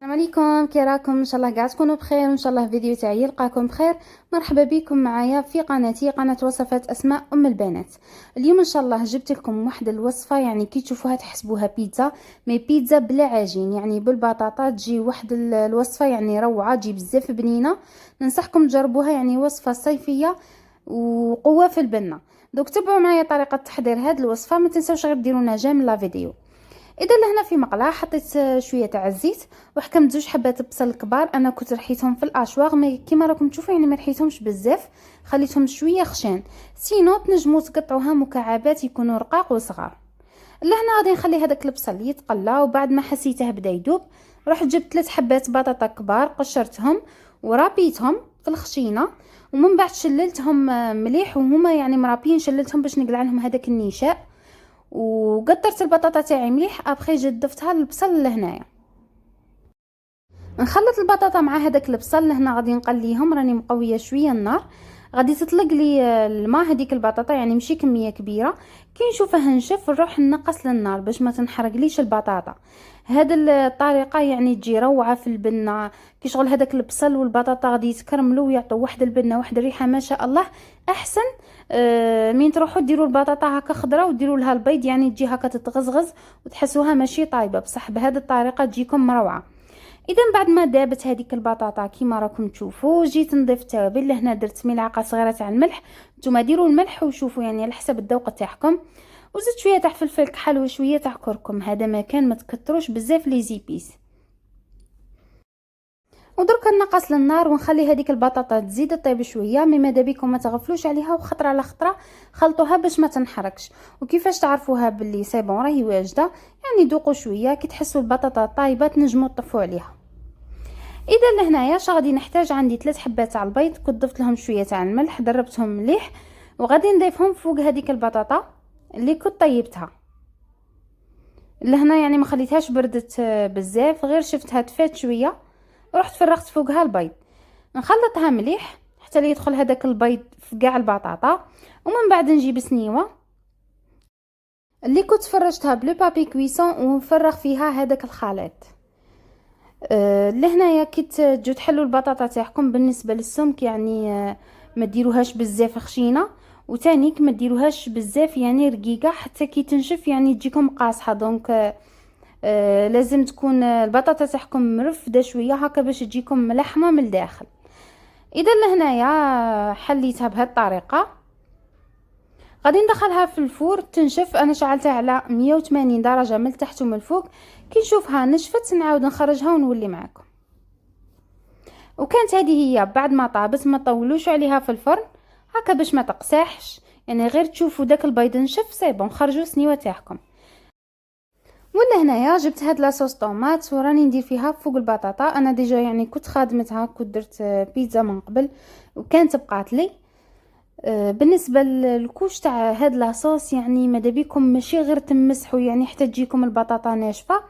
السلام عليكم، كي راكم؟ ان شاء الله قاعد تكونوا بخير، وان شاء الله الفيديو تاعي يلقاكم بخير. مرحبا بكم معايا في قناتي، قناه وصفات اسماء ام البنات. اليوم ان شاء الله جبت لكم واحده الوصفه، يعني كي تشوفوها تحسبوها بيتزا، مي بيتزا بلا عجين، يعني بالبطاطا. تجي واحد الوصفه يعني روعه، تجي بزاف بنينه. ننصحكم تجربوها، يعني وصفه صيفيه وقوه في البنه. دوك تبعوا معايا طريقه تحضير هذه الوصفه، ما تنساوش غير ديروا لنا جيم لا فيديو. اذا لهنا في مقله حطيت شويه تاع الزيت، وحكمت زوج حبات بصل كبار. انا كنت رحيتهم في الاشواغ، مي كيما راكم تشوفوا يعني ما رحيتهمش بزاف، خليتهم شويه خشان. سينو تنجموا تقطعوها مكعبات يكونوا رقاق وصغار. لهنا غادي نخلي هذاك البصل يتقلى، وبعد ما حسيته بدا يذوب رحت جبت 3 حبات بطاطا كبار، قشرتهم ورابيتهم في الخشينه، ومن بعد شللتهم مليح وهما يعني مرابين، شللتهم باش نقلع لهم هذاك النشاء. وقطرت البطاطا تاعي مليح، ابخي جدفتها للبصل لهنايا. نخلط البطاطا مع هذاك البصل لهنا، غادي نقليهم، راني مقويه شويه النار. غادي تطلق لي الماء هذيك البطاطا، يعني ماشي كميه كبيره. كي نشوفها نشف نروح نقص للنار باش ما تنحرقليش البطاطا. هذه الطريقه يعني تجي روعه في البنه، كي شغل هذاك البصل والبطاطا غادي يتكرملوا ويعطوا واحد البنه، واحد الريحه ما شاء الله. احسن مين تروحوا ديروا البطاطا هكا خضره وديروا لها البيض، يعني تجي هكا تتغزغز وتحسوها ماشي طايبه، بصح بهذه الطريقه تجيكم مروعه. اذا بعد ما دابت هذيك البطاطا كيما راكم تشوفوا، جيت نضيف التوابل. لهنا درت ملعقه صغيره تاع الملح، نتوما ديروا الملح وشوفوا يعني على حسب الذوق تاعكم. وزدت شويه تاع فلفل كحل وشويه تاع كركم، هذا مكان ما تكثروش بزاف لي زيبيس. ودرك نقص للنار ونخلي هذيك البطاطا تزيد طيب شويه، مي ماذا بكم ما تغفلوش عليها، وخطره على خطره خلطوها باش ما تنحرقش. وكيفاش تعرفوها باللي سي بون راهي واجده؟ يعني دوقوا شويه، كي تحسوا البطاطا طايبه تنجموا تطفوا عليها. اذا لهنايا غادي نحتاج عندي 3 حبات تاع البيض، كنت ضفت لهم شويه تاع الملح، ضربتهم مليح، وغادي نضيفهم فوق هذيك البطاطا اللي كنت طيبتها. لهنا يعني ما خليتهاش بردت بزاف، غير شفتها تفات شويه، رحت فرغت فوقها البيض. نخلطها مليح حتى لي يدخل هذاك البيض في كاع البطاطا. ومن بعد نجيب سنيوه اللي كنت فرشتها بلو بابي كويسون ونفرغ فيها هذاك الخليط. لهنايا كي تجو تحلوا البطاطا تاعكم بالنسبه للسمك، يعني ما ديروهاش بزاف خشينه، وتانيك ما ديروهاش بزاف يعني رقيقه، حتى كي تنشف يعني تجيكم قاصحه. دونك لازم تكون البطاطا تاعكم مرفده شويه هكا باش تجيكم ملحمه من الداخل. اذا لهنايا حليتها بهذه الطريقه، غادي ندخلها في الفور تنشف. انا شعلتها على 180 درجه من التحت ومن الفوق. كي نشوفها نشفت نعاود نخرجها ونولي معكم. وكانت هذه هي بعد ما طابت، ما طولوش عليها في الفرن هكا باش ما تقساحش، يعني غير تشوفوا داك البيض نشف سي بون، خرجوا السنيوه تاعكم. ولا هنايا جبت هاد لاصوص طوماط وراني ندير فيها فوق البطاطا. انا ديجا يعني كنت خادمتها، كنت درت بيتزا من قبل وكانت بقات لي. بالنسبه للكوش تاع هاد لاصوص، يعني ماذا بيكم ماشي غير تمسحوا، يعني حتى تجيكم البطاطا ناشفه،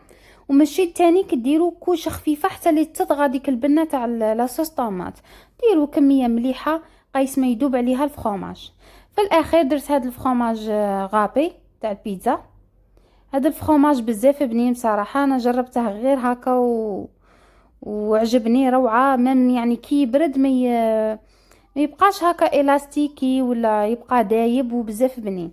وماشي التاني كديروا كوش خفيفه حتى لي تطغى ديك البنه تاع لاصوص طوماط. ديروا كميه مليحه قيس ما يدوب عليها الفخوماج. في الاخير درت هاد الفخوماج غابي تاع البيتزا. هذا الفخوماج بزاف بنين بصراحه، انا جربته غير هكا وعجبني روعه. مم يعني كي يبرد ما يبقاش هكا الاستيكي ولا يبقى دايب، وبزاف بنين.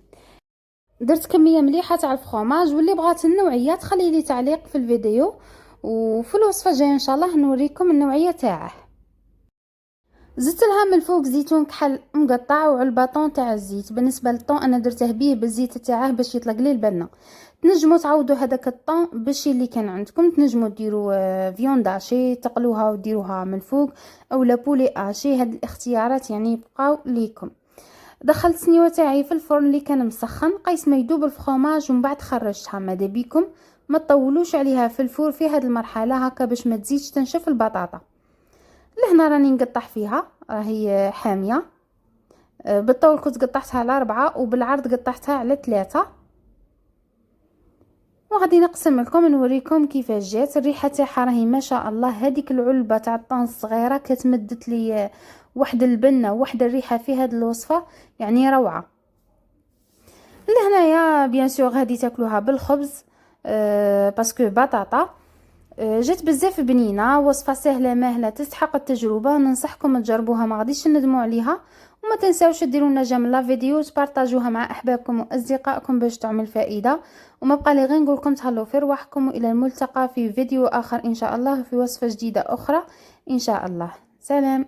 درت كميه مليحه تاع الفخوماج، واللي بغات النوعيه تخلي لي تعليق في الفيديو، وفي الوصفه الجايه ان شاء الله نوريكم النوعيه تاعه. زدت لها من الفوق زيتون كحل مقطع وعلبه طون تاع الزيت. بالنسبه للطون انا درته بيه بالزيت تاعه باش يطلق لي البنه. تنجموا تعوضوا هذاك الطون بالشي اللي كان عندكم، تنجموا ديروا فيون داشي تقلوها وديروها من الفوق، او لا بولي اشي، هاد الاختيارات يعني يبقاو ليكم. دخلت سنيوه تاعي في الفرن اللي كان مسخن قيس ما يذوب الفخوماج، ومن بعد خرجتها. ماذا بيكم ما تطولوش عليها في الفور في هذه المرحله هكا باش ما تزيدش تنشف البطاطا. لهنا راني نقطع فيها، راهي حاميه. بالطول كنت قطعتها على 4 وبالعرض قطعتها على 3. وغادي نقسم لكم نوريكم كيفاش جات الريحه تاعها. راهي ما شاء الله، هذيك العلبه تاع الطون الصغيره كتمدت لي واحد البنه وواحد الريحه في هذه الوصفه، يعني روعه. لهنايا بيان سور غادي تاكلوها بالخبز، باسكو بطاطا. جات بزاف بنينه، وصفه سهله ماهله تستحق التجربه، ننصحكم تجربوها ما غاديش تندموا عليها. وما تنساوش ديروا لنا جيم لا فيديو، تبارطاجوها مع احبابكم واصدقائكم باش تعمل فائده. وما بقى لي غير نقول لكم تهلاو في رواحكم، والى الملتقى في فيديو اخر ان شاء الله، في وصفه جديده اخرى ان شاء الله. سلام.